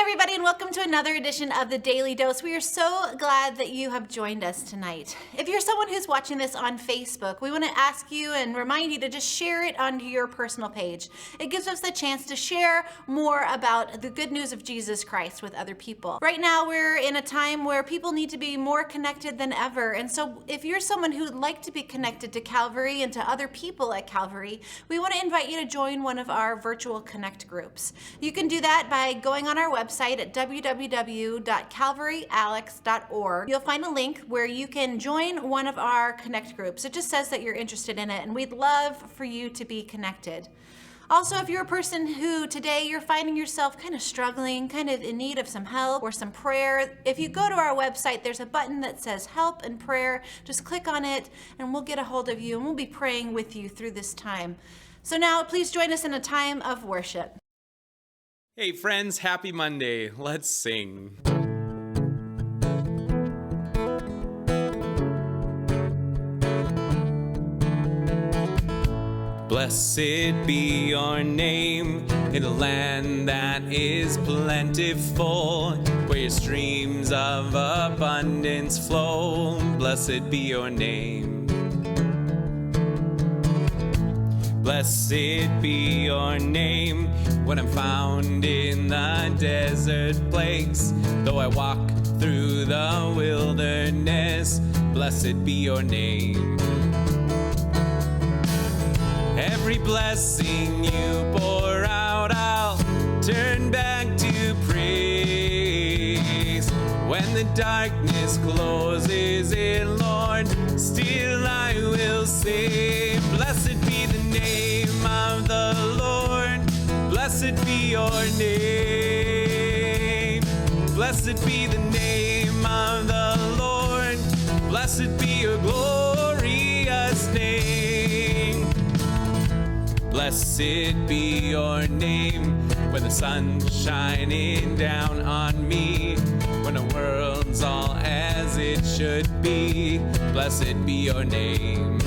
everybody, and welcome to another edition of the Daily Dose. We are so glad that you have joined us tonight. If you're someone who's watching this on Facebook, we want to ask you and remind you to just share it onto your personal page. It gives us the chance to share more about the good news of Jesus Christ with other people. Right now, we're in a time where people need to be more connected than ever. And so if you're someone who would like to be connected to Calvary and to other people at Calvary, we want to invite you to join one of our virtual Connect groups. You can do that by going on our website at www.calvaryalex.org. You'll find a link where you can join one of our Connect groups. It just says that you're interested in it, and we'd love for you to be connected. Also, if you're a person who today you're finding yourself kind of struggling, kind of in need of some help or some prayer, if you go to our website, there's a button that says Help and Prayer. Just click on it and we'll get a hold of you and we'll be praying with you through this time. So now please join us in a time of worship. Hey friends, happy Monday. Let's sing. Blessed be your name in a land that is plentiful, where your streams of abundance flow. Blessed be your name. Blessed be your name when I'm found in the desert place. Though I walk through the wilderness, blessed be your name. Every blessing you pour out, I'll turn back to praise. When the darkness closes in, Lord, still I will say, blessed be the name of the Lord. Blessed be your name. Blessed be the name of the Lord. Blessed be your glorious name. Blessed be your name when the sun's shining down on me, when the world's all as it should be. Blessed be your name.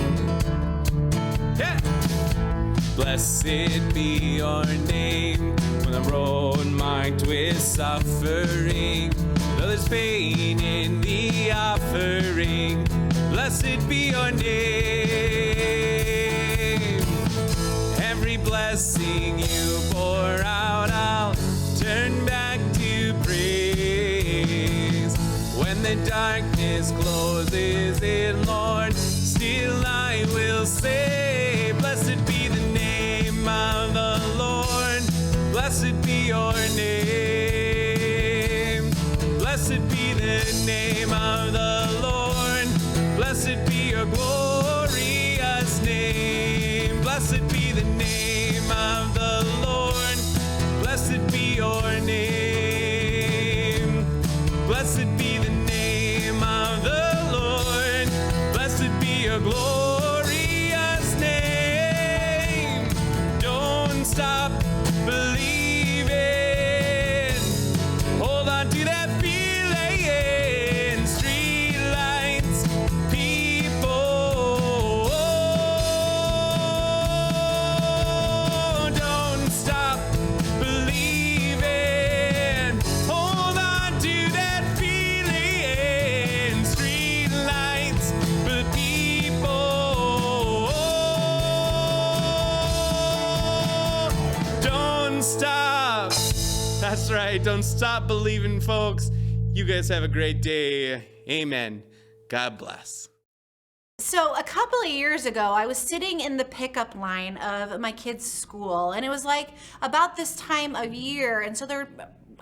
Yeah. Blessed be your name when the road marked with suffering, though there's pain in the offering. Blessed be your name. Every blessing you pour out, I'll turn back to praise. When the darkness closes in, Lord, still I will say, blessed be the name of the Lord. Blessed be your name. Blessed be the name of the Lord. Blessed be your glorious name. Blessed be the name of the Lord. Blessed be your name. Blessed be the name of the Lord. Blessed be your glorious name. Don't stop believing. Hold on to that feeling. Street lights, people. Don't stop believing. Hold on to that feeling. Street lights, but people. Don't stop. That's right. Don't stop believing, folks. You guys have a great day. Amen. God bless. So a couple of years ago, I was sitting in the pickup line of my kids' school, and it was like about this time of year, and so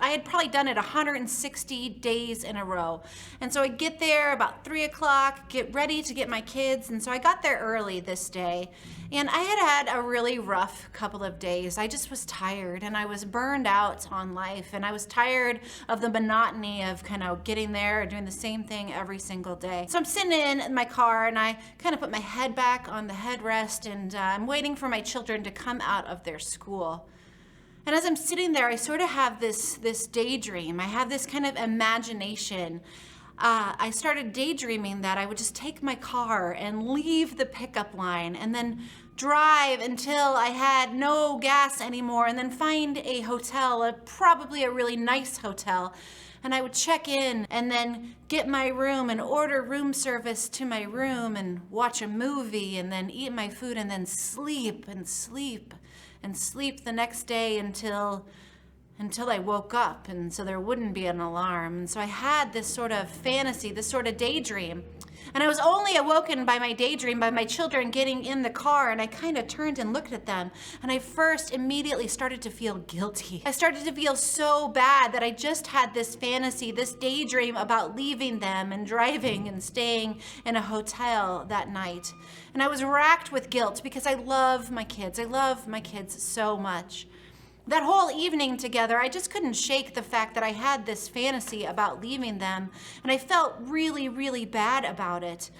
I had probably done it 160 days in a row. And so I get there about 3 o'clock, get ready to get my kids, and so I got there early this day. And I had a really rough couple of days. I just was tired, and I was burned out on life, and I was tired of the monotony of kind of getting there and doing the same thing every single day. So I'm sitting in my car, and I kind of put my head back on the headrest, and I'm waiting for my children to come out of their school. And as I'm sitting there, I sort of have this daydream. I have this kind of imagination. I started daydreaming that I would just take my car and leave the pickup line and then drive until I had no gas anymore, and then find a hotel, probably a really nice hotel. And I would check in and then get my room and order room service to my room and watch a movie and then eat my food and then sleep and sleep and sleep the next day until I woke up, and so there wouldn't be an alarm. And so I had this sort of fantasy, this sort of daydream. And I was only awoken by my daydream, by my children getting in the car, and I kind of turned and looked at them, and I first immediately started to feel guilty. I started to feel so bad that I just had this fantasy, this daydream about leaving them and driving and staying in a hotel that night. And I was racked with guilt because I love my kids. I love my kids so much. That whole evening together, I just couldn't shake the fact that I had this fantasy about leaving them, and I felt really, really bad about it.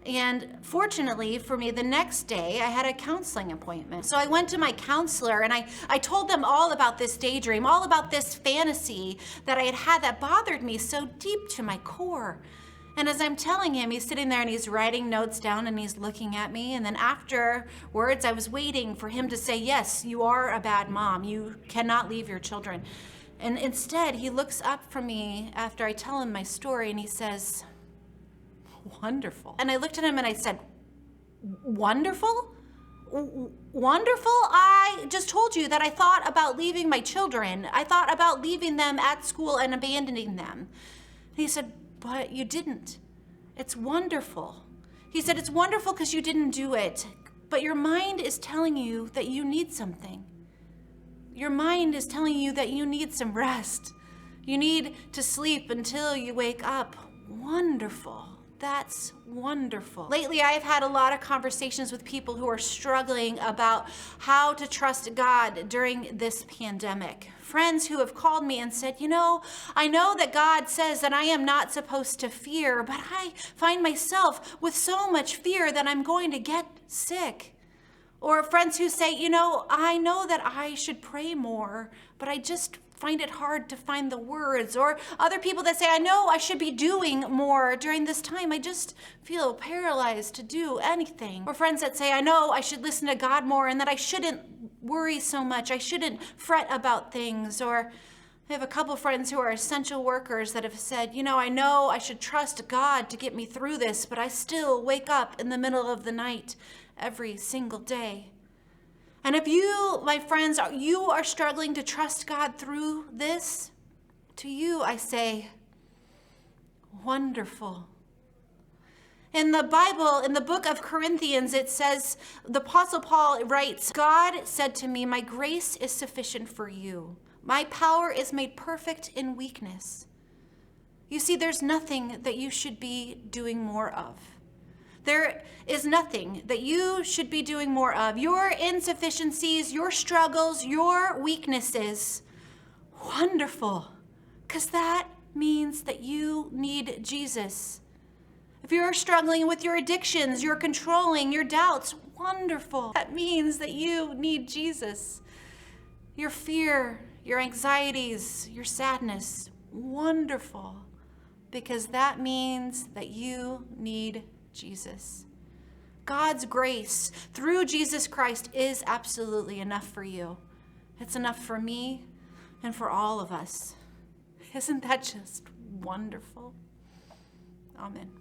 And fortunately for me, the next day, I had a counseling appointment. So I went to my counselor, and I told them all about this daydream, all about this fantasy that I had that bothered me so deep to my core. And as I'm telling him, he's sitting there and he's writing notes down and he's looking at me. And then afterwards, I was waiting for him to say, yes, you are a bad mom. You cannot leave your children. And instead, he looks up from me after I tell him my story and he says, wonderful. And I looked at him and I said, wonderful? Wonderful? I just told you that I thought about leaving my children. I thought about leaving them at school and abandoning them. And he said, but you didn't. It's wonderful. He said, it's wonderful because you didn't do it, but your mind is telling you that you need something. Your mind is telling you that you need some rest. You need to sleep until you wake up. Wonderful. That's wonderful. Lately, I've had a lot of conversations with people who are struggling about how to trust God during this pandemic. Friends who have called me and said, I know that God says that I am not supposed to fear, but I find myself with so much fear that I'm going to get sick. Or friends who say, I know that I should pray more, but I just find it hard to find the words. Or other people that say, I know I should be doing more during this time. I just feel paralyzed to do anything. Or friends that say, I know I should listen to God more and that I shouldn't worry so much. I shouldn't fret about things. Or I have a couple friends who are essential workers that have said, I know I should trust God to get me through this, but I still wake up in the middle of the night every single day. And if you, my friends, you are struggling to trust God through this, to you I say, wonderful. In the Bible, in the book of Corinthians, it says, the Apostle Paul writes, God said to me, my grace is sufficient for you. My power is made perfect in weakness. You see, there's nothing that you should be doing more of. There is nothing that you should be doing more of. Your insufficiencies, your struggles, your weaknesses. Wonderful, because that means that you need Jesus. If you're struggling with your addictions, your controlling, your doubts, wonderful. That means that you need Jesus. Your fear, your anxieties, your sadness, wonderful, because that means that you need Jesus. God's grace through Jesus Christ is absolutely enough for you. It's enough for me and for all of us. Isn't that just wonderful? Amen.